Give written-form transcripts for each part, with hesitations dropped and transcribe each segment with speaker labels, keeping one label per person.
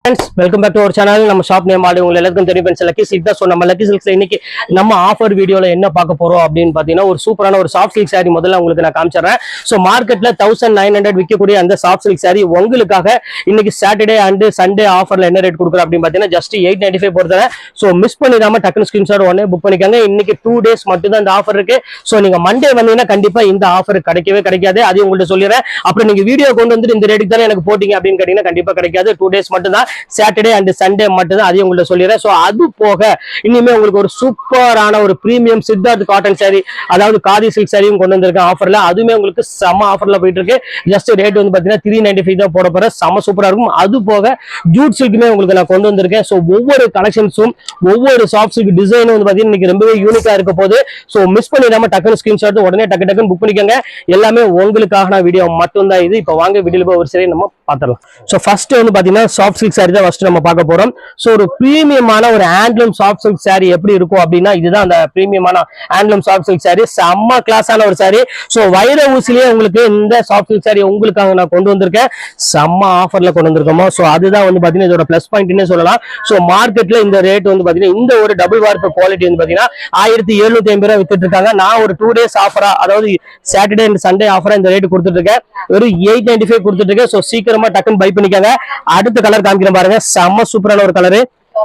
Speaker 1: Welcome back to our channel. நம்ம shop name already உங்களுக்கு எல்லாருக்கும் தெரியும் ஃப்ரெண்ட்ஸ். லக்கி சில்க் தான். ஸோ நம்ம லக்கி சில்க்ஸ்ல இன்னைக்கு நம்ம ஆஃபர் வீடியோல என்ன பார்க்க போறோம் அப்படின்னு பாத்தீங்கன்னா, ஒரு சூப்பரான ஒரு சாஃப்ட் சில்க் சாரி முதல்ல உங்களுக்கு நான் காமிச்சிடுறேன். ஸோ மார்க்கெட்ல 1900 விற்கக்கூடிய அந்த சாஃப்ட் சில்க் சாரி உங்களுக்காக இன்னைக்கு சாட்டர்டே அண்ட் சண்டே ஆஃபர்ல என்ன ரேட் கொடுக்குறோம் அப்படின்னு பாத்தீங்கன்னா, ஜஸ்ட் 895 பொறுத்தவரை. ஸோ மிஸ் பண்ணிடாம டக்குனு ஸ்கிரீன்ஷாட் உடனே புக் பண்ணிக்கோங்க. இன்னைக்கு 2 days மட்டும் தான் இந்த ஆஃபர் இருக்கு. ஸோ நீங்க மண்டே வந்தீங்கன்னா கண்டிப்பா இந்த ஆஃபர் கிடைக்கவே கிடைக்காது. அதையும் உங்கள்கிட்ட சொல்லிடுறேன். அப்புறம் நீங்க வீடியோ கொண்டு வந்துட்டு இந்த ரேட்டுக்கு தானே எனக்கு போட்டீங்க அப்படின்னு கேட்டீங்கன்னா கண்டிப்பா கிடைக்காது. 2 days மட்டும் தான், சாட்டர்டே அண்ட் சண்டே மட்டும் தான். அதையும் உங்கள்ட்ட சொல்லிடுறேன். சோ அது போக இனிமே உங்களுக்கு ஒரு சூப்பரான ஒரு பிரீமியம் சித்தார்த் காட்டன் சாரி, அதாவது காதி சில்க் சாரியும் கொண்டு வந்திருக்கேன் ஆஃபர்ல. அதுவுமே உங்களுக்கு செம ஆஃபர்ல போயிட்டு இருக்கு. ஜஸ்ட் ரேட் வந்து பாத்தீங்கன்னா 395 தான் போட போறேன். செம சூப்பரா இருக்கும். அது போக ஜூட் சில்க்குமே உங்களுக்கு நான் கொண்டு வந்திருக்கேன். சோ ஒவ்வொரு கலெக்ஷன்ஸும் ஒவ்வொரு சாஃப்ட் சில்க் டிசைனும் வந்து பாத்தீங்கன்னா இன்னைக்கு ரொம்பவே யூனிக்கா இருக்க போது. சோ மிஸ் பண்ணிடாம டக்குனு ஸ்கிரீன்ஷாட் உடனே டக்குன்னு புக் பண்ணிக்கோங்க. எல்லாமே உங்களுக்கான வீடியோ மட்டும் தான் இது. இப்போ வாங்க வீடியோல போய் ஒரு சரி நம்ம பாத்திரலாம். சோ ஃபர்ஸ்ட் வந்து பாத்தீங்கன்னா சாஃப்ட் சில்க் சாரி தான் ஃபர்ஸ்ட் நம்ம பார்க்க போறோம். சோ ஒரு பிரீமியமான ஒரு ஹேண்ட்லூம் சாஃப்ட் சில்க் சாரி எப்படி இருக்கும் அப்படின்னா, இதுதான் அந்த பிரீமியமான ஹேண்ட்லூம் சாஃப்ட் சில்க் சாரி. செம்ம கிளாஸான ஒரு சாரி. சோ வைர ஊசிலேயே உங்களுக்கு இந்த சாஃப்ட் சில்க் சாரி உங்களுக்காக நான் கொண்டு வந்திருக்கேன். செம்ம ஆஃபர்ல கொண்டு வந்திருக்கோமோ. சோ அதுதான் வந்து பாத்தீங்கன்னா இதோட பிளஸ் பாயிண்ட்னே சொல்லலாம். சோ மார்க்கெட்ல இந்த ரேட் வந்து பாத்தீங்கன்னா இந்த ஒரு டபுள் வார்ப் குவாலிட்டி வந்து பாத்தீங்கன்னா 1750 ரூபாய் வித்துட்டு இருக்காங்க. நான் ஒரு 2 days ஆஃபரா, அதாவது சாட்டர்டே அண்ட் சண்டே ஆஃபரா இந்த ரேட் கொடுத்துட்டு இருக்கேன். ஒரு 895 கொடுத்துட்டு இருக்கேன். சோ சீக்கிரமா டக்குன்னு பை பண்ணிக்கோங்க. அடுத்த கலர் காமிக்கிறேன் பாருங்க. செம்ம சூப்பரான ஒரு கலரு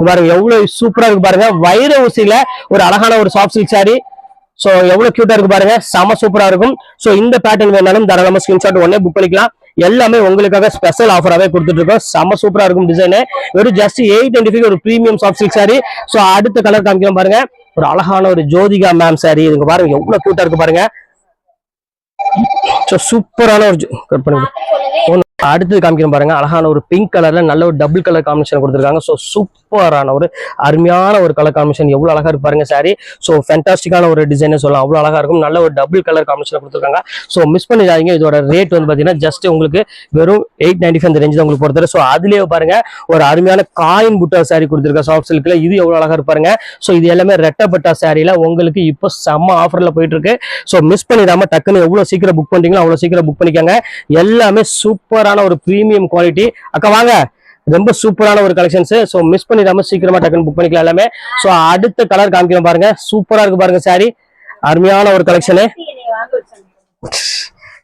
Speaker 1: பாருங்க, எவ்வளவு சூப்பரா இருக்கு பாருங்க. வைர ஊசியில ஒரு அழகான ஒரு சாஃப்ட் சில்க் சாரி. சோ எவ்வளவு கியூட்டா இருக்கு பாருங்க, செம சூப்பரா இருக்கும். சோ இந்த பேட்டர்ன் வேணாலும் தாராளமா ஸ்கிரீன்ஷாட் உடனே புக் பண்ணிக்கலாம். எல்லாமே உங்களுக்காக ஸ்பெஷல் ஆஃபராவே கொடுத்துட்டு இருக்கோம். செம சூப்பரா இருக்கும் டிசைன். வெறும் ஜஸ்ட் 895 ஒரு premium soft silk sorry. So அடுத்த கலர் காமிக்கிறோம் பாருங்க. ஒரு அழகான ஒரு ஜோதிகா மேம் சாரி. இதுங்க பாருங்க எவ்வளவு கியூட்டா இருக்கு பாருங்க. சோ சூப்பரான ஒரு கட் பண்ணுங்க. அடுத்து காமிக்கிறோம் பாருங்க, அழகான ஒரு பிங்க் கலர்ல நல்ல ஒரு டபுள் கலர் காம்பினேஷன் கொடுத்துருக்காங்க. ஸோ சூப்பரான ஒரு அருமையான ஒரு கலர் காம்பினேஷன். எவ்வளவு அழகா இருக்கு பாருங்க சாரி. ஸோ ஃபேண்டாஸ்டிக்கான ஒரு டிசைன் சொல்லலாம். அவ்வளவு அழகா இருக்கும். நல்ல ஒரு டபுள் கலர் காம்பினேஷன் கொடுத்துருக்காங்க. ஸோ மிஸ் பண்ணிடாதீங்க. இதோட ரேட் வந்து பாத்தீங்கன்னா ஜஸ்ட் உங்களுக்கு வெறும் 895 அந்த ரேஞ்ச் தான் உங்களுக்கு பொறுத்தவரை. ஸோ அதுலயே பாருங்க ஒரு அருமையான காயின் புட்டா சாரி கொடுத்துருக்க சாஃப்ட் சில்க்ல. இது எவ்வளவு அழகா இருப்பாருங்க. ஸோ இது எல்லாமே ரெட்டப்பட்டா சாரியில உங்களுக்கு இப்போ செம்ம ஆஃபர்ல போயிட்டு இருக்கு. ஸோ மிஸ் பண்ணிடாம டக்குன்னு எவ்வளவு சீக்கிரம் புக் பண்றீங்களோ அவ்வளவு சீக்கிரம் புக் பண்ணிக்கோங்க. எல்லாமே சூப்பரான ஒரு பிரீமியம் குவாலிட்டி. அக்கா வாங்க, ரொம்ப சூப்பரான ஒரு கலெக்ஷன்ஸ். சோ மிஸ் பண்ணிடாம சீக்கிரமா டக்குன்னு புக் பண்ணிக்கலாம் எல்லாமே. சோ அடுத்த கலர் காமிக்கிறேன் பாருங்க. சூப்பரா இருக்கு பாருங்க சாரி. அருமையான ஒரு கலெக்ஷன்.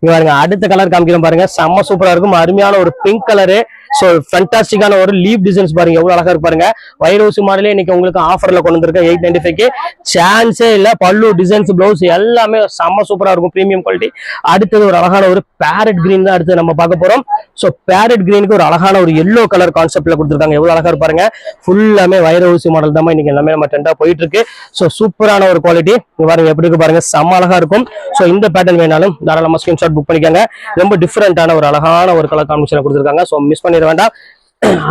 Speaker 1: இங்க பாருங்க, அடுத்த கலர் காமிக்கிறேன் பாருங்க. செம்ம சூப்பரா இருக்கும். அருமையான ஒரு பிங்க் கலரு. சோ ஃபேண்டாஸ்டிக்கான ஒரு லீப் டிசைன்ஸ் பாருங்க, எவ்வளவு அழகா இருக்கு பாருங்க. வைரோசி மாடலே இன்னைக்கு உங்களுக்கு ஆஃபர்ல கொண்டு வந்திருக்கேன். 895 சான்ஸே இல்ல. பல்லு டிசைன்ஸ், பிளவுஸ் எல்லாமே செம்ம சூப்பரா இருக்கும். Premium quality. அடுத்தது ஒரு அழகான ஒரு பேரட் கிரீன் தான் அடுத்து நம்ம பார்க்க போறோம். சோ பேரட் கிரீனுக்கு ஒரு அழகான ஒரு எல்லோ கலர் கான்செப்ட்ல கொடுத்துருக்காங்க. எவ்வளவு அழகா இருப்பாருங்க. ஃபுல்லாமே வைரோசி மாடல் தான் இன்னைக்கு எல்லாமே நம்ம ட்ரெண்டா போயிட்டு இருக்கு. சோ சூப்பரான ஒரு குவாலிட்டி. பாருங்க எப்படி இருக்கு பாருங்க, செம்ம அழகா இருக்கும். சோ இந்த பேட்டர்ன் வேணாலும் தாராளமா ஸ்கிரீன்ஷாட் புக் பண்ணிக்கோங்க. ரொம்ப டிஃபரெண்டான ஒரு அழகான ஒரு கலர் காம்பினேஷன் கொடுத்துருக்காங்க. சோ மிஸ் பண்ணிட வேண்டாம்.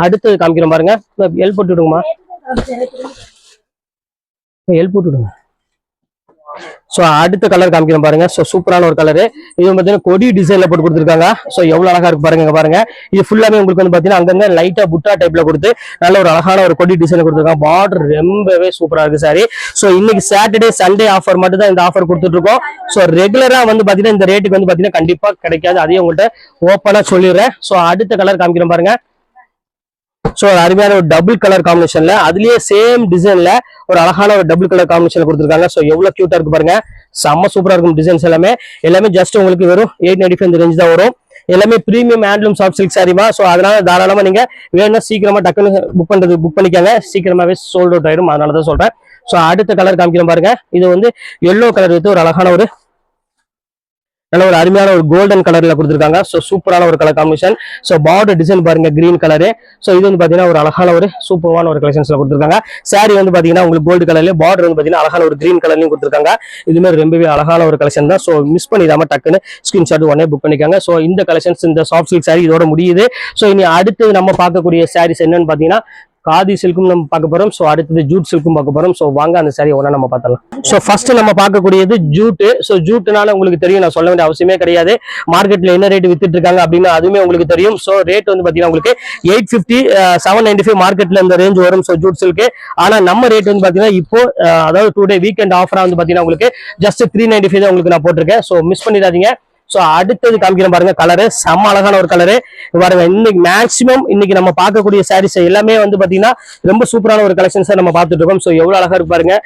Speaker 1: அடுத்தது காமிக்கிறோம் பாருங்க. எல் போட்டு விடுங்கம்மா, எல் போட்டு விடுங்க. சோ அடுத்த கலர் காமிக்கிறோம் பாருங்க. சோ சூப்பரான ஒரு கலரு. இது பாத்தீங்கன்னா கொடி டிசைன்ல போட்டு கொடுத்துருக்காங்க. சோ எவ்வளவு அழகா இருக்கு பாருங்க. பாருங்க, இது ஃபுல்லாமே உங்களுக்கு வந்து பாத்தீங்கன்னா அங்கங்க லைட்டா புட்டா டைப்ல கொடுத்து நல்ல ஒரு அழகான ஒரு கொடி டிசைன் கொடுத்துருக்காங்க. பார்டர் ரொம்பவே சூப்பரா இருக்கு சாரி. சோ இன்னைக்கு சாட்டர்டே சண்டே ஆஃபர் மட்டும் தான் இந்த ஆஃபர் கொடுத்துட்டு இருக்கோம். சோ ரெகுலரா வந்து பாத்தீங்கன்னா இந்த ரேட்டுக்கு வந்து பாத்தீங்கன்னா கண்டிப்பா கிடைக்காது. அதையும் உங்கள்கிட்ட ஓப்பனா சொல்லிடுறேன். சோ அடுத்த கலர் காமிக்கிறோம் பாருங்க. சோ அருமையான ஒரு டபுள் கலர் காம்பினேஷன்ல, அதுலயே சேம் டிசைன்ல ஒரு அழகான ஒரு டபுள் கலர் காம்பினேஷன் கொடுத்துருக்காங்க. சோ எவ்வளவு கியூட்டா இருக்கு பாருங்க. செம்ம சூப்பரா இருக்கும் டிசைன்ஸ் எல்லாமே ஜஸ்ட் உங்களுக்கு வெறும் 895 ரேஞ்ச் தான் வரும். எல்லாமே பிரீமியம் ஹேண்ட்லூம் சாஃப்ட் சில்க் சாரிமா. சோ அதனால தாராளமா நீங்க வேணும்னா சீக்கிரமா டக்குன்னு புக் பண்ணிக்காங்க. சீக்கிரமாவே சோல்ட் அவுட் ஆயிடும். அதனாலதான் சொல்றேன். சோ அடுத்த கலர் காமிக்கிறேன் பாருங்க. இது வந்து எல்லோ கலர் வித்து ஒரு அழகான ஒரு நல்ல ஒரு அருமையான ஒரு கோல்டன் கலர்ல கொடுத்துருக்காங்க. சோ சூப்பரான ஒரு colour combination. So border design பாருங்க, கிரீன் கலரு. சோ இது வந்து பாத்தீங்கன்னா ஒரு அழகான ஒரு சூப்பரான ஒரு கலெக்ஷன்ஸ்ல கொடுத்துருக்காங்க. சாரி வந்து பாத்தீங்கன்னா உங்களுக்கு கோல்டு கலர்ல, பார்டர் வந்து பாத்தீங்கன்னா அழகான ஒரு கிரீன் கலர்லயும் கொடுத்துருக்காங்க. இது மாதிரி ரொம்பவே அழகான ஒரு கலெக்ஷன் தான். சோ மிஸ் பண்ணிடாம டக்குன்னு ஸ்கிரீன்ஷாட் உடனே புக் பண்ணிக்காங்க. சோ இந்த கலெக்ஷன்ஸ், இந்த சாஃப்ட் சில்க் சாரி இதோட முடியுது. சோ இனி அடுத்து நம்ம பார்க்கக்கூடிய சாரீஸ் என்னன்னு பாத்தீங்கன்னா காதி சில்க்கும் நம்ம பார்க்க போறோம். சோ அடுத்தது ஜூட் சில்க்கும் பார்க்க போறோம். சோ வாங்க அந்த சாரி ஒண்ணா நம்ம பார்த்தலாம். சோ ஃபர்ஸ்ட் நம்ம பார்க்கக்கூடியது ஜூட். சோ ஜூட்னால உங்களுக்கு தெரியும், நான் சொல்ல வேண்டிய அவசியமே கிடையாது. மார்க்கெட்ல என்ன ரேட் வித்துட்டு இருக்காங்க அப்படின்னு அதுவுமே உங்களுக்கு தெரியும். சோ ரேட் வந்து பாத்தீங்கன்னா உங்களுக்கு 850 795 மார்க்கெட்ல இந்த ரேஞ்ச் வரும். So Jude silk. ஆனா நம்ம ரேட் வந்து பாத்தீங்கன்னா இப்போ அதாவது 2 டே வீக்கெண்ட் ஆஃபரா வந்து பாத்தீங்கன்னா உங்களுக்கு ஜஸ்ட் 395 தான் உங்களுக்கு நான் போட்டிருக்கேன். சோ மிஸ் பண்ணிடாதீங்க. ஸோ அடுத்தது காமிக்கிறேன் பாருங்க, கலரு செம்ம அழகான ஒரு கலரு பாருங்க. இன்னைக்கு மேக்ஸிமம் இன்னைக்கு நம்ம பார்க்கக்கூடிய சாரீஸ் எல்லாமே வந்து பாத்தீங்கன்னா ரொம்ப சூப்பரான ஒரு கலெக்ஷன்ஸ் நம்ம பார்த்துட்டு இருக்கோம். ஸோ எவ்வளவு அழகா இருக்கு பாருங்க.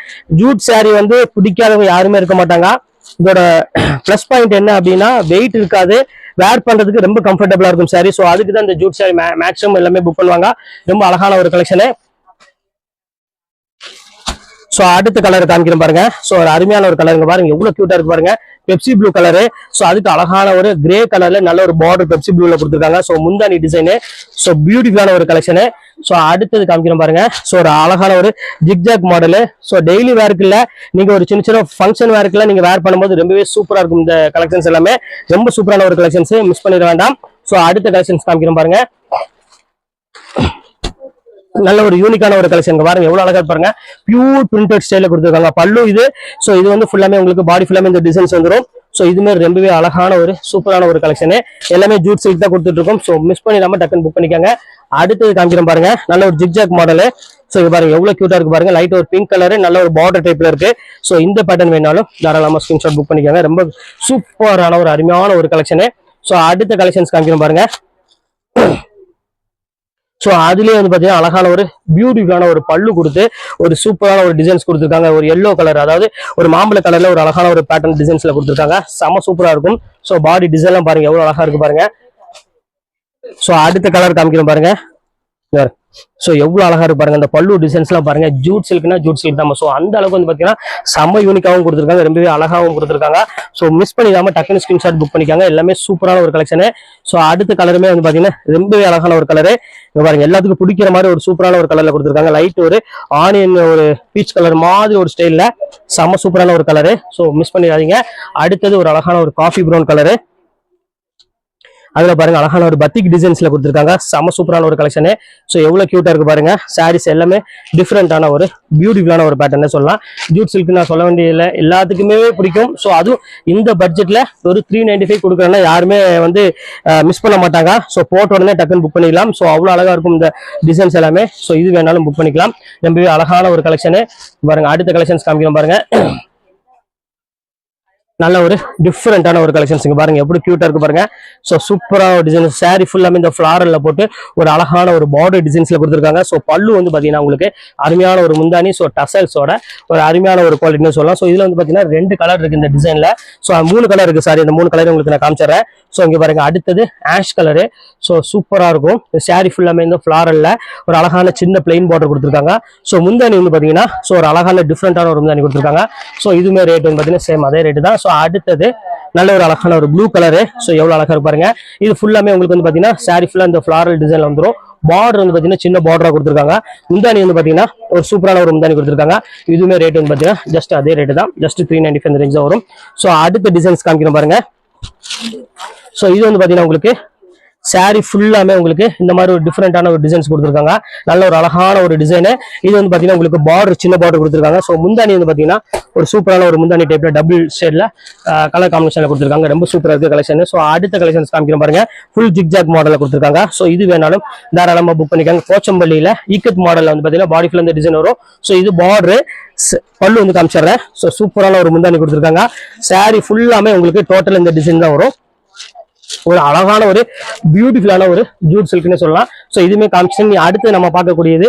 Speaker 1: ஜூட் சாரி வந்து பிடிக்காதவங்க யாருமே இருக்க மாட்டாங்க. இதோட பிளஸ் பாயிண்ட் என்ன அப்படின்னா வெயிட் இருக்காது, வேர் பண்றதுக்கு ரொம்ப கம்ஃபர்டபுளா இருக்கும் சாரி. ஸோ அதுக்கு தான் இந்த ஜூட் சாரி மேக்ஸிமம் எல்லாமே புக் பண்ணுவாங்க. ரொம்ப அழகான ஒரு கலெக்ஷனு. ஸோ அடுத்த கலர் காமிக்கிறேன் பாருங்க. ஸோ ஒரு அருமையான ஒரு கலருங்க பாருங்க, எவ்வளவு கியூட்டா இருக்கு பாருங்க. Pepsi blue colour. ஸோ அதுக்கு அழகான ஒரு கிரே கலர்ல நல்ல ஒரு பார்டர் பெப்சி ப்ளூல கொடுத்துருக்காங்க. ஸோ முந்தானி டிசைனு. ஸோ பியூட்டிஃபுல்லான ஒரு கலெக்ஷனு. ஸோ அடுத்தது காமிக்கிறேன் பாருங்க. ஸோ ஒரு அழகான ஒரு ஜிக்ஜாக் மாடலு. ஸோ டெய்லி வேருக்கு இல்ல, நீங்க ஒரு சின்ன சின்ன ஃபங்க்ஷன் வேருக்குல நீங்க வேர் பண்ணும்போது ரொம்பவே சூப்பரா இருக்கும். இந்த கலெக்ஷன்ஸ் எல்லாமே ரொம்ப சூப்பரான ஒரு கலெக்ஷன்ஸ், மிஸ் பண்ணிட வேண்டாம். ஸோ அடுத்த கலெக்ஷன்ஸ் காமிக்கிறேன் பாருங்க. நல்ல ஒரு யூனிக்கான ஒரு கலெக்ஷன் பாருங்க, எவ்வளவு அழகா பாருங்க. பியூர் பிரிண்டட் ஸ்டைல கொடுத்துருக்காங்க பல்லு இது. ஸோ இது வந்து ஃபுல்லாமே உங்களுக்கு பாடி ஃபுல்லாமே இந்த டிசைன்ஸ் வந்துடும். ஸோ இதுமே ரொம்பவே அழகான ஒரு சூப்பரான ஒரு கலெக்ஷன். எல்லாமே ஜூட் சில்க் தான் கொடுத்துட்டு இருக்கோம். ஸோ மிஸ் பண்ணிடாம டக்குன்னு புக் பண்ணிக்காங்க. அடுத்தது காமிக்கிறேன் பாருங்க, நல்ல ஒரு ஜிக்ஜாக் மாடலு. ஸோ இது பாருங்க எவ்வளவு கியூட்டா இருக்கு பாருங்க. லைட் ஒரு பிங்க் கலரு, நல்ல ஒரு பார்டர் டைப்ல இருக்கு. ஸோ இந்த பேட்டர்ன் வேணாலும் தாராளமா ஸ்கிரீன்ஷாட் புக் பண்ணிக்காங்க. ரொம்ப சூப்பரான ஒரு அருமையான ஒரு கலெக்ஷனு. ஸோ அடுத்த கலெக்ஷன்ஸ் காமிக்கிறேன் பாருங்க. ஸோ அதுலேயே வந்து பார்த்தீங்கன்னா அழகான ஒரு பியூட்டிஃபுல்லான ஒரு பல்லு கொடுத்து ஒரு சூப்பரான ஒரு டிசைன்ஸ் கொடுத்துருக்காங்க. ஒரு எல்லோ கலர், அதாவது ஒரு மாம்பழ கலர்ல ஒரு அழகான ஒரு பேட்டர்ன் டிசைன்ஸ்ல கொடுத்துருக்காங்க. செம சூப்பரா இருக்கும். ஸோ பாடி டிசைன்லாம் பாருங்க எவ்வளவு அழகா இருக்கு பாருங்க. ஸோ அடுத்த கலர் காமிக்கிறோம் பாருங்க. ஸோ எவ்வளவு அழகா இருக்கு பாருங்க. அந்த பல்லு டிசைன்ஸ் எல்லாம் பாருங்க, ஜூட் சில்க்னா ஜூட் சில்க் தான். ஸோ அந்த அளவுக்கு வந்து பாத்தீங்கன்னா செம்ம யூனிக்காவும் கொடுத்துருக்காங்க, ரொம்பவே அழகாவும் கொடுத்துருக்காங்க. ஸோ மிஸ் பண்ணிடாம டக்குனு ஸ்கிரீன்ஷாட் புக் பண்ணிக்காங்க. எல்லாமே சூப்பரான ஒரு கலெக்ஷனு. ஸோ அடுத்த கலருமே வந்து பாத்தீங்கன்னா ரொம்பவே அழகான ஒரு கலரு பாருங்க. எல்லாத்துக்கும் பிடிக்கிற மாதிரி ஒரு சூப்பரான ஒரு கலர்ல கொடுத்துருக்காங்க. லைட் ஒரு ஆனியன் ஒரு பீச் கலர் மாதிரி ஒரு ஸ்டைல்ல செம்ம சூப்பரான ஒரு கலரு. ஸோ மிஸ் பண்ணிடாதீங்க. அடுத்தது ஒரு அழகான ஒரு காஃபி ப்ரௌன் கலரு. அதுல பாருங்க அழகான ஒரு பத்திக் டிசைன்ஸ்ல கொடுத்துருக்காங்க. செம சூப்பரான ஒரு கலெக்ஷனு. ஸோ எவ்வளவு கியூட்டா இருக்கு பாருங்க. சாரீஸ் எல்லாமே டிஃப்ரெண்டான ஒரு பியூட்டிஃபுல்லான ஒரு பேட்டர்ன் சொல்லலாம். ஜூட் சில்க் நான் சொல்ல வேண்டிய இல்லை, எல்லாத்துக்குமே பிடிக்கும். ஸோ அதுவும் இந்த பட்ஜெட்ல ஒரு 395 கொடுக்குறேன்னா யாருமே வந்து மிஸ் பண்ண மாட்டாங்க. ஸோ போட்ட உடனே டக்குன்னு புக் பண்ணிக்கலாம். ஸோ அவ்வளவு அழகா இருக்கும் இந்த டிசைன்ஸ் எல்லாமே. ஸோ இது வேணாலும் புக் பண்ணிக்கலாம். ரொம்பவே அழகான ஒரு கலெக்ஷனு பாருங்க. அடுத்த கலெக்ஷன்ஸ் காமிக்கிறோம் பாருங்க. நல்ல ஒரு டிஃப்ரெண்டான ஒரு கலெக்ஷன்ஸ் பாருங்க, எப்படி கியூட்டா இருக்கு பாருங்க. ஸோ சூப்பரான ஒரு டிசைன். சாரி ஃபுல்லாமே இந்த ஃபிளாரல்ல போட்டு ஒரு அழகான ஒரு பார்டர் டிசைன்ஸ்ல கொடுத்துருக்காங்க. ஸோ பல்லு வந்து பாத்தீங்கன்னா உங்களுக்கு அருமையான ஒரு முந்தானி. ஸோ டசல்ஸோட ஒரு அருமையான ஒரு குவாலிட்டின்னு சொல்லலாம். ஸோ இதுல வந்து பாத்தீங்கன்னா 2 கலர் இருக்கு இந்த டிசைன்ல. ஸோ 3 கலர் இருக்கு. சாரி, இந்த 3 கலர் உங்களுக்கு நான் காமிச்சிடறேன். ஸோ இங்க பாருங்க, அடுத்தது ஆஷ் கலரு. ஸோ சூப்பரா இருக்கும். சாரி ஃபுல்லாமே இந்த ஃபிளாரல்ல ஒரு அழகான சின்ன பிளைன் பார்டர் கொடுத்துருக்காங்க. ஸோ முந்தானி வந்து பாத்தீங்கன்னா ஸோ ஒரு அழகான டிஃப்ரெண்டான ஒரு முந்தானி கொடுத்துருக்காங்க. ஸோ இதுமே ரேட் வந்து பாத்தீங்கன்னா சேம் அதே ரேட்டு தான். ஸோ அடுத்தது நல்ல ஒரு அழகான ஒரு ப்ளூ கலரு. ஸோ எவ்வளவு அழகா பாருங்க. இது ஃபுல்லாமே உங்களுக்கு வந்து பாத்தீங்கன்னா சாரி ஃபுல்லா இந்த ஃபிளாரல் டிசைன்ல வந்துடும். பார்டர் வந்து பாத்தீங்கன்னா சின்ன பார்டரா கொடுத்துருக்காங்க. முந்தானி வந்து பாத்தீங்கன்னா ஒரு சூப்பரான ஒரு முந்தானி கொடுத்துருக்காங்க. இதுவுமே ரேட் வந்து பாத்தீங்கன்னா ஜஸ்ட் அதே ரேட்டு தான், ஜஸ்ட் 395 ரேஞ்ச் வரும். ஸோ அடுத்த டிசைன்ஸ் காமிக்கிறோம் பாருங்க. ஸோ இது வந்து பாத்தீங்கன்னா உங்களுக்கு சாரி ஃபுல்லாமே உங்களுக்கு இந்த மாதிரி ஒரு டிஃப்ரெண்டான ஒரு டிசைன்ஸ் கொடுத்துருக்காங்க. நல்ல ஒரு அழகான ஒரு டிசைனு. இது வந்து பாத்தீங்கன்னா உங்களுக்கு பார்டர் சின்ன பார்டர் கொடுத்துருக்காங்க. ஸோ முந்தானி வந்து பாத்தீங்கன்னா ஒரு சூப்பரான ஒரு முந்தானி டைப்ல டபுள் ஷேட்ல கலர் காம்பினேஷன்ல கொடுத்துருக்காங்க. ரொம்ப சூப்பரா இருக்கு கலெக்ஷன். ஸோ அடுத்த கலெக்ஷன்ஸ் காமிக்கிறோம் பாருங்க. ஃபுல் ஜிக்ஜாக் மாடல்ல கொடுத்துருக்காங்க. ஸோ இது வேணாலும் தாராளமா புக் பண்ணிக்காங்க. போச்சம்பள்ளியில ஈக்கட் மாடல்ல வந்து பாத்தீங்கன்னா பாடி ஃபுல் இந்த டிசைன் வரும். ஸோ இது பார்டர் பல்லு வந்து காமிச்சிடுறேன். ஸோ சூப்பரான ஒரு முந்தானி கொடுத்துருக்காங்க. சாரி ஃபுல்லாமே உங்களுக்கு டோட்டல் இந்த டிசைன் தான் வரும். ஒரு அழகான ஒரு பியூட்டிஃபுல்லான ஒரு ஜூட் சில்க்னு சொல்லலாம். ஸோ இதுவுமே காமிச்சு அடுத்து நம்ம பார்க்கக்கூடியது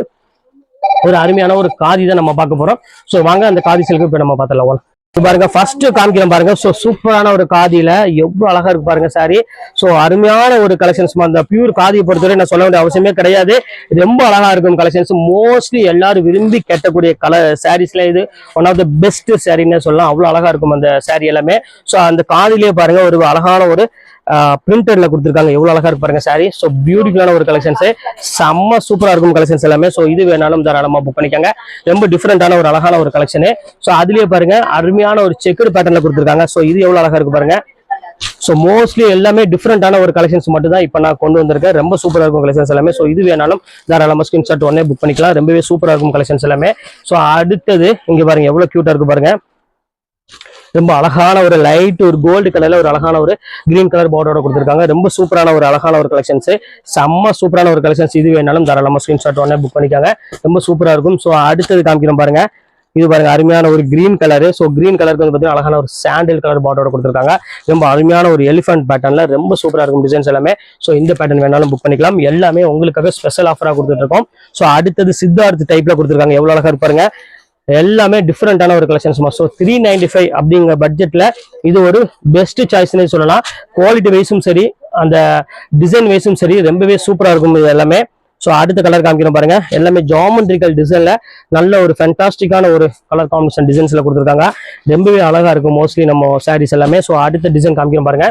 Speaker 1: ஒரு அருமையான ஒரு காதி தான் நம்ம பார்க்க போறோம். ஸோ வாங்க அந்த காதி சில்க்கு இப்போ நம்ம பார்த்தலாம். பாருங்க, ஃபர்ஸ்ட் காமிக்கிறேன் பாருங்க. ஸோ சூப்பரான ஒரு காதியில எவ்வளவு அழகா இருக்கு பாருங்க சாரி. ஸோ அருமையான ஒரு கலெக்ஷன்ஸ். அந்த பியூர் காதியை பொறுத்தவரை நான் சொல்ல வேண்டிய அவசியமே கிடையாது. ரொம்ப அழகா இருக்கும் கலெக்ஷன்ஸ். மோஸ்ட்லி எல்லாரும் விரும்பி கேட்டக்கூடிய சாரீஸ்ல இது ஒன் ஆஃப் த பெஸ்ட் சாரின்னு சொல்லலாம். அவ்வளவு அழகா இருக்கும் அந்த சாரி எல்லாமே. ஸோ அந்த காதிலேயே பாருங்க ஒரு அழகான ஒரு பிரிண்டர்ல கொடுத்துருக்காங்க. எவ்வளவு அழகா இருக்கு பாருங்க சாரி. ஸோ பியூட்டிஃபுல்லான ஒரு கலெக்ஷன்ஸ், செம்ம சூப்பரா இருக்கும் கலெக்ஷன்ஸ் எல்லாமே. ஸோ இது வேணாலும் தாராளமா புக் பண்ணிக்காங்க. ரொம்ப டிஃப்ரெண்டான ஒரு அழகான ஒரு கலெக்ஷன். ஸோ அதுலயே பாருங்க அருமையான ஒரு செக்குடு பேட்டர்ல கொடுத்துருக்காங்க. ஸோ இது எவ்வளவு அழகா இருக்கு பாருங்க. ஸோ மோஸ்ட்லி எல்லாமே டிஃப்ரெண்டான ஒரு கலெக்ஷன்ஸ் மட்டும் தான் இப்போ நான் கொண்டு வந்திருக்கேன். ரொம்ப சூப்பரா இருக்கும் கலெக்ஷன்ஸ் எல்லாமே. ஸோ இது வேணாலும் தாராளமா ஸ்கிரீன்ஷாட் உடனே புக் பண்ணிக்கலாம். ரொம்பவே சூப்பரா இருக்கும் கலெக்ஷன்ஸ் எல்லாமே. ஸோ அடுத்தது இங்க பாருங்க எவ்வளவு கியூட்டா இருக்கு பாருங்க. ரொம்ப அழகான ஒரு லைட் ஒரு கோல்டு கலர்ல ஒரு அழகான ஒரு கிரீன் கலர் பார்டரோட கொடுத்துருக்காங்க. ரொம்ப சூப்பரான ஒரு அழகான ஒரு கலெக்ஷன்ஸ், செம்ம சூப்பரான ஒரு கலெக்ஷன்ஸ். இது வேணாலும் தாராளமா ஸ்கிரீன்ஷாட் உடனே புக் பண்ணிக்காங்க. ரொம்ப சூப்பரா இருக்கும். ஸோ அடுத்தது காமிக்கிறோம் பாருங்க. இது பாருங்க அருமையான ஒரு கிரீன் கலரு. ஸோ கிரீன் கலருக்கு வந்து பார்த்தீங்கன்னா அழகான ஒரு சாண்டில் கலர் பார்டரோட கொடுத்துருக்காங்க. ரொம்ப அருமையான ஒரு எலிஃபென்ட் பேட்டர்ல ரொம்ப சூப்பரா இருக்கும் டிசைன்ஸ் எல்லாமே. ஸோ இந்த பேட்டர்ன் வேணாலும் புக் பண்ணிக்கலாம். எல்லாமே உங்களுக்காக ஸ்பெஷல் ஆஃபரா கொடுத்துட்டு இருக்கோம். ஸோ அடுத்தது சித்தார்த் டைப்ல கொடுத்துருக்காங்க. எவ்வளவு அழகா இருப்பாருங்க. எல்லாமே டிஃப்ரெண்டான ஒரு கலெக்ஷன்ஸ். ஸோ 395 அப்படிங்கிற பட்ஜெட்ல இது ஒரு பெஸ்ட் சாய்ஸ்னே சொல்லலாம். குவாலிட்டி வைஸும் சரி, அந்த டிசைன் வைஸும் சரி, ரொம்பவே சூப்பரா இருக்கும் இது எல்லாமே. ஸோ அடுத்த கலர் காமிக்கிறோம் பாருங்க. எல்லாமே ஜாமெட்ரிக்கல் டிசைன்ல நல்ல ஒரு ஃபேண்டாஸ்டிக்கான ஒரு கலர் காம்பினேஷன் டிசைன்ஸ்ல கொடுத்துருக்காங்க. ரொம்பவே அழகா இருக்கும் மோஸ்ட்லி நம்ம சாரீஸ் எல்லாமே. ஸோ அடுத்த டிசைன் காமிக்கிறோம் பாருங்க.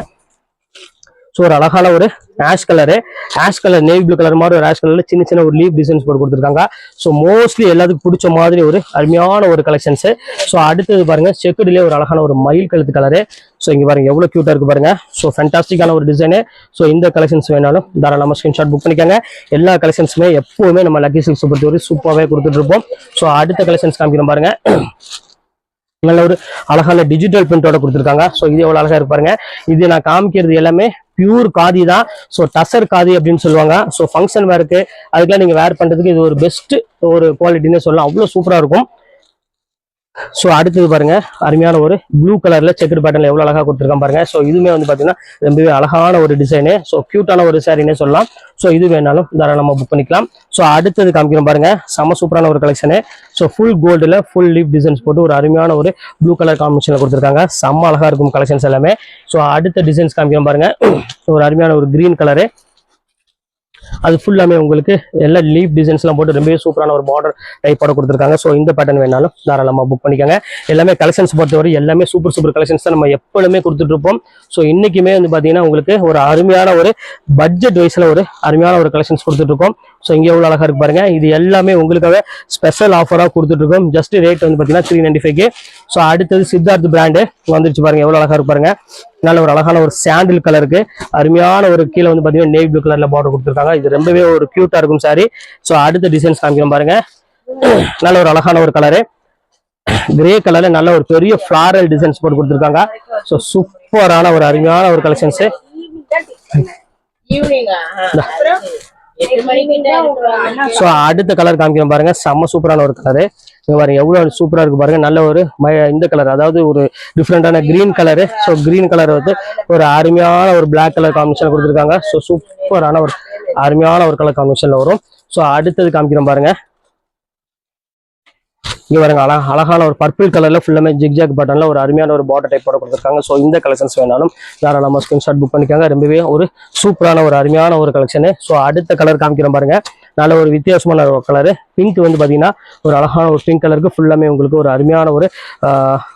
Speaker 1: ஸோ ஒரு அழகான ஒரு ash colour, ash colour navy blue colour மாதிரி ஒரு ஆஷ் கலர்ல சின்ன சின்ன ஒரு லீவ் டிசைன்ஸ் போட்டு கொடுத்துருக்காங்க. ஸோ மோஸ்ட்லி எல்லாத்துக்கும் பிடிச்ச மாதிரி ஒரு அருமையான ஒரு கலெக்ஷன்ஸ். ஸோ அடுத்தது பாருங்க செக்குடிலே ஒரு அழகான ஒரு மயில் கழுத்து கலரு. ஸோ இங்க பாருங்க எவ்வளவு கியூட்டா இருக்கு பாருங்க. ஸோ ஃபேண்டாஸ்டிக்கான ஒரு டிசைனு. ஸோ இந்த கலெக்ஷன்ஸ் வேணாலும் தாராளமாக ஸ்கிரீன்ஷாட் புக் பண்ணிக்கோங்க. எல்லா கலெக்ஷன்ஸுமே எப்பவுமே நம்ம லக்கி சில்க்ஸ் பொறுத்தவரை சூப்பராகவே கொடுத்துட்டு இருப்போம். ஸோ அடுத்த கலெக்ஷன்ஸ் காமிக்கிறோம் பாருங்க. நல்ல ஒரு அழகான டிஜிட்டல் பிரிண்டோட கொடுத்துருக்காங்க. ஸோ இது எவ்வளவு அழகா இருப்பாருங்க. இது நான் காமிக்கிறது எல்லாமே பியூர் காதி தான். ஸோ டசர் காதி அப்படின்னு சொல்லுவாங்க. ஸோ ஃபங்க்ஷன் வேருக்கு அதுக்கெல்லாம் நீங்க வேர் பண்றதுக்கு இது ஒரு பெஸ்ட் ஒரு குவாலிட்டின்னு சொல்லலாம். அவ்வளவு சூப்பரா இருக்கும். ஸோ அடுத்தது பாருங்க அருமையான ஒரு ப்ளூ கலர்ல செக்குடு பேட்டர்ல எவ்வளவு அழகா கொடுத்துருக்கான் பாருங்க. ஸோ இதுவுமே வந்து பாத்தீங்கன்னா ரொம்பவே அழகான ஒரு டிசைனு. ஸோ கியூட்டான ஒரு சாரின்னே சொல்லலாம். ஸோ இது வேணாலும் தாராளமா புக் பண்ணிக்கலாம். ஸோ அடுத்தது காமிக்கிறோம் பாருங்க. செம சூப்பரான ஒரு கலெக்ஷனு. ஸோ ஃபுல் கோல்டுல ஃபுல் லீப் டிசைன்ஸ் போட்டு ஒரு அருமையான ஒரு ப்ளூ கலர் காம்பினேஷன்ல கொடுத்துருக்காங்க. செம்ம அழகா இருக்கும் கலெக்ஷன்ஸ் எல்லாமே. ஸோ அடுத்த டிசைன்ஸ் காமிக்கிறோம் பாருங்க. ஒரு அருமையான ஒரு கிரீன் கலரு. அது ஃபுல்லாமே உங்களுக்கு எல்லா லீஃப் டிசைன்ஸ் எல்லாம் போட்டு ரொம்பவே சூப்பரான ஒரு பார்டர் டைப்போட கொடுத்துருக்காங்க. ஸோ இந்த பேட்டர்ன் வேணாலும் தாராளமாக புக் பண்ணிக்கோங்க. எல்லாமே கலெக்ஷன்ஸ் பொறுத்தவரை எல்லாமே சூப்பர் சூப்பர் கலெக்ஷன்ஸ் தான் நம்ம எப்பொழுதுமே கொடுத்துட்டு இருப்போம். ஸோ இன்னைக்குமே வந்து பார்த்தீங்கன்னா உங்களுக்கு ஒரு அருமையான ஒரு பட்ஜெட் வைஸ்ல ஒரு அருமையான ஒரு கலெக்ஷன்ஸ் கொடுத்துட்டு இருக்கோம். ஸோ இங்கே எவ்வளோ அழகா இருக்கு பாருங்க. இது எல்லாமே உங்களுக்காக ஸ்பெஷல் ஆஃபராக கொடுத்துட்டு இருக்கோம். ஜஸ்ட் ரேட் வந்து பார்த்தீங்கன்னா 395. ஸோ அடுத்தது சித்தார்த் பிராண்டு வந்துருச்சு பாருங்க. எவ்வளோ அழகா இருக்கு பாருங்க. நல்ல ஒரு அழகான ஒரு சாண்டில் கலருக்கு அருமையான ஒரு கீழே வந்து பாத்தீங்கன்னா நேவி ப்ளூ கலர்ல பார்டர் கொடுத்துருக்காங்க. இது ரொம்பவே ஒரு கியூட்டா இருக்கும் சாரி. ஸோ அடுத்த டிசைன்ஸ் காமிக்கிறோம் பாருங்க. நல்ல ஒரு அழகான ஒரு கலரு கிரே கலர்ல நல்ல ஒரு பெரிய ஃபிளாரல் டிசைன்ஸ் போட்டு கொடுத்துருக்காங்க. ஸோ சூப்பரான ஒரு அருமையான ஒரு கலெக்ஷன்ஸ். ஸோ அடுத்த கலர் காமிக்கிறோம் பாருங்க. செம்ம சூப்பரான ஒரு கலரு. இங்க பாருங்க எவ்வளவு சூப்பரா இருக்கு பாருங்க. நல்ல ஒரு இந்த கலர், அதாவது ஒரு டிஃப்ரெண்டான green colour. So green colour வந்து ஒரு அருமையான ஒரு பிளாக் கலர் காம்பினேஷன் கொடுத்துருக்காங்க. ஸோ சூப்பரான ஒரு அருமையான ஒரு கலர் காம்பினேஷன்ல வரும். ஸோ அடுத்தது காமிக்கிறோம் பாருங்க. இங்க பாருங்க அழகான ஒரு பர்பிள் கலர்ல ஃபுல்லாமே ஜிக்ஜாக் பட்டன்ல ஒரு அருமையான ஒரு பார்டர் டைப்போட கொடுத்துருக்காங்க. ஸோ இந்த கலெக்ஷன்ஸ் வேணாலும் தாராளமா ஸ்கிரீன்ஷாட் புக் பண்ணிக்காங்க. ரொம்பவே ஒரு சூப்பரான ஒரு அருமையான ஒரு கலெக்ஷன். ஸோ அடுத்த கலர் காமிக்கிறோம் பாருங்க. நல்ல ஒரு வித்தியாசமான ஒரு கலரு. பிங்க் வந்து பாத்தீங்கன்னா ஒரு அழகான ஒரு பிங்க் கலருக்கு ஃபுல்லாமே உங்களுக்கு ஒரு அருமையான ஒரு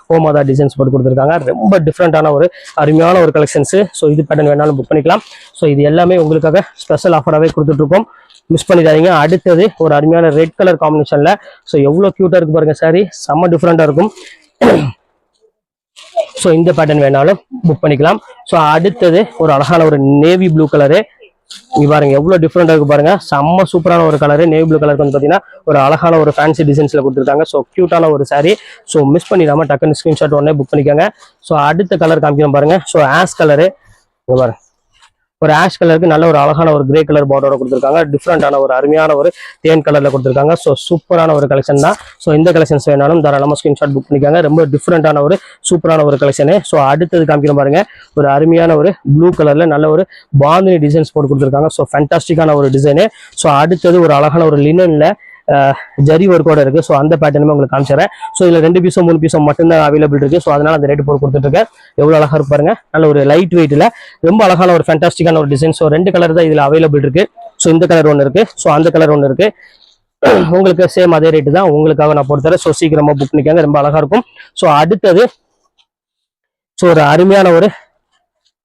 Speaker 1: ஹோமாதா டிசைன்ஸ் போட்டு கொடுத்துருக்காங்க. ரொம்ப டிஃப்ரெண்டான ஒரு அருமையான ஒரு கலெக்ஷன்ஸ். ஸோ இது பேட்டர்ன் வேணாலும் புக் பண்ணிக்கலாம். ஸோ இது எல்லாமே உங்களுக்காக ஸ்பெஷல் ஆஃபராகவே கொடுத்துட்டு இருக்கோம். மிஸ் பண்ணிடாதீங்க. அடுத்தது ஒரு அருமையான ரெட் கலர் காம்பினேஷன்ல. ஸோ எவ்வளவு கியூட்டா இருக்கு பாருங்க சாரி. செம்ம டிஃப்ரெண்டா இருக்கும். ஸோ இந்த பேட்டர்ன் வேணாலும் புக் பண்ணிக்கலாம். ஸோ அடுத்தது ஒரு அழகான ஒரு நேவி ப்ளூ கலரு. இங்க பாருங்க எவ்வளவு டிஃப்ரெண்டா இருக்கு பாருங்க. செம்ம சூப்பரான ஒரு கலரு. நேவி ப்ளூ கலருக்கு வந்து பாத்தீங்கன்னா ஒரு அழகான ஒரு ஃபேன்சி டிசைன்ஸ்ல கொடுத்துருக்காங்க. ஸோ கியூட்டான ஒரு சாரி. ஸோ மிஸ் பண்ணிடாம டக்குன்னு ஸ்கிரீன்ஷாட் உடனே புக் பண்ணிக்கோங்க. ஸோ அடுத்த கலர் காமிக்கிறோம் பாருங்க. So ash colour. இங்க பாருங்க ஒரு ஆஷ் கலருக்கு நல்ல ஒரு அழகான ஒரு கிரே கலர் பார்டரோட கொடுத்துருக்காங்க. டிஃப்ரெண்டான ஒரு அருமையான ஒரு தேன் கலர்ல கொடுத்துருக்காங்க. ஸோ சூப்பரான ஒரு கலெக்ஷன் தான். ஸோ இந்த கலெக்ஷன்ஸ் வேணாலும் தாராளமாக ஸ்கிரீன்ஷாட் புக் பண்ணிக்காங்க. ரொம்ப டிஃப்ரெண்டான ஒரு சூப்பரான ஒரு கலெக்ஷனு. ஸோ அடுத்தது காமிக்கிறோம் பாருங்க. ஒரு அருமையான ஒரு ப்ளூ கலர்ல நல்ல ஒரு பாந்தினி டிசைன்ஸ் போட்டு கொடுத்துருக்காங்க. ஸோ ஃபேண்டாஸ்டிக்கான ஒரு டிசைனு. ஸோ அடுத்தது ஒரு அழகான ஒரு லினன்ல ஜரி ஒர்க்கோட இருக்கு. ஸோ அந்த பேட்டர்னுமே உங்களுக்கு காமிச்சிடறேன். ஸோ இதுல 2 பீஸோ 3 பீஸோ மட்டும்தான் அவைலபிள் இருக்கு. ஸோ அதனால அந்த ரேட் போட்டு கொடுத்துட்டு இருக்கேன். எவ்வளவு அழகா இருப்பாருங்க. நல்ல ஒரு லைட் வெயிட்ல ரொம்ப அழகான ஒரு ஃபேண்டாஸ்டிக்கான ஒரு டிசைன். ஸோ 2 கலர் தான் இதுல அவைலபிள் இருக்கு. ஸோ இந்த கலர் ஒன்று இருக்கு. ஸோ அந்த கலர் ஒன்று இருக்கு. உங்களுக்கு சேம் அதே ரேட்டு தான் உங்களுக்காக நான் போட்டுறேன். ஸோ சீக்கிரமா புக் பண்ணிக்காங்க. ரொம்ப அழகா இருக்கும். ஸோ அடுத்தது ஸோ ஒரு அருமையான ஒரு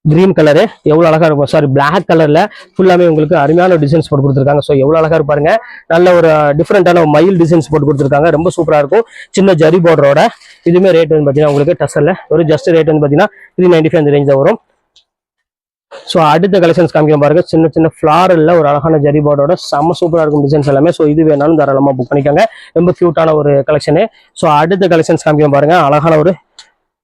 Speaker 1: கிரீன் கலரு. எவ்வளவு அழகா இருக்கும். சாரி பிளாக் கலர்ல ஃபுல்லாமே உங்களுக்கு அருமையான டிசைன்ஸ் போட்டு கொடுத்துருக்காங்க. ஸோ எவ்வளவு அழகா இருப்பாருங்க. நல்ல ஒரு டிஃப்ரெண்டான மயில் டிசைன்ஸ் போட்டு கொடுத்துருக்காங்க. ரொம்ப சூப்பரா இருக்கும். சின்ன ஜரி பார்டரோட. இதுவுமே ரேட் வந்து பாத்தீங்கன்னா உங்களுக்கு டசல்ல ஒரு ஜஸ்ட் ரேட் வந்து பாத்தீங்கன்னா 395 அந்த ரேஞ்ச் வரும். ஸோ அடுத்த கலெக்ஷன்ஸ் காமிக்கிறோம் பாருங்க. சின்ன சின்ன ஃபிளாரல்ல ஒரு அழகான ஜரி பார்டரோட செம்ம சூப்பரா இருக்கும் டிசைன்ஸ் எல்லாமே. ஸோ இது வேணாலும் தாராளமா புக் பண்ணிக்கோங்க. ரொம்ப கியூட்டான ஒரு கலெக்ஷனு. ஸோ அடுத்த கலெக்ஷன்ஸ் காமிக்கிறோம் பாருங்க. அழகான ஒரு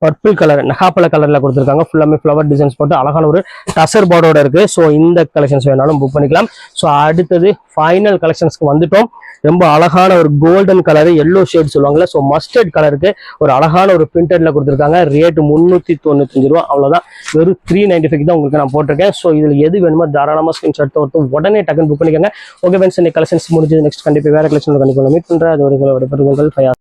Speaker 1: பர்பிள் கலர் நகாப்பழ கலர்ல கொடுத்துருக்காங்க. ஃபுல்லாமே ஃப்ளவர் டிசைன்ஸ் போட்டு அழகான ஒரு டசர் பார்டரோட இருக்கு. ஸோ இந்த கலெக்ஷன்ஸ் வேணாலும் புக் பண்ணிக்கலாம். ஸோ அடுத்தது ஃபைனல் கலெக்ஷன்ஸ்க்கு வந்துட்டோம். ரொம்ப அழகான ஒரு கோல்டன் கலர், எல்லோ ஷேட் சொல்லுவாங்கல்ல, ஸோ மஸ்டர்ட் கலருக்கு ஒரு அழகான ஒரு பிரிண்டட்ல கொடுத்துருக்காங்க. ரேட் 395 ரூபா, அவ்வளோதான். வெறும் 395 தான் உங்களுக்கு நான் போட்டிருக்கேன். ஸோ இதில் எது வேணுமோ தாராளமாக ஸ்கிரீன்ஷாட் எடுத்து உடனே டக்குன்னு புக் பண்ணிக்கோங்க. ஓகே ஃப்ரெண்ட்ஸ், இந்த கலெக்ஷன்ஸ் முடிஞ்சது. நெக்ஸ்ட் கண்டிப்பாக வேற கலெக்ஷன் கண்டிப்பாக மீட் பண்ணுறேன். அது ஒரு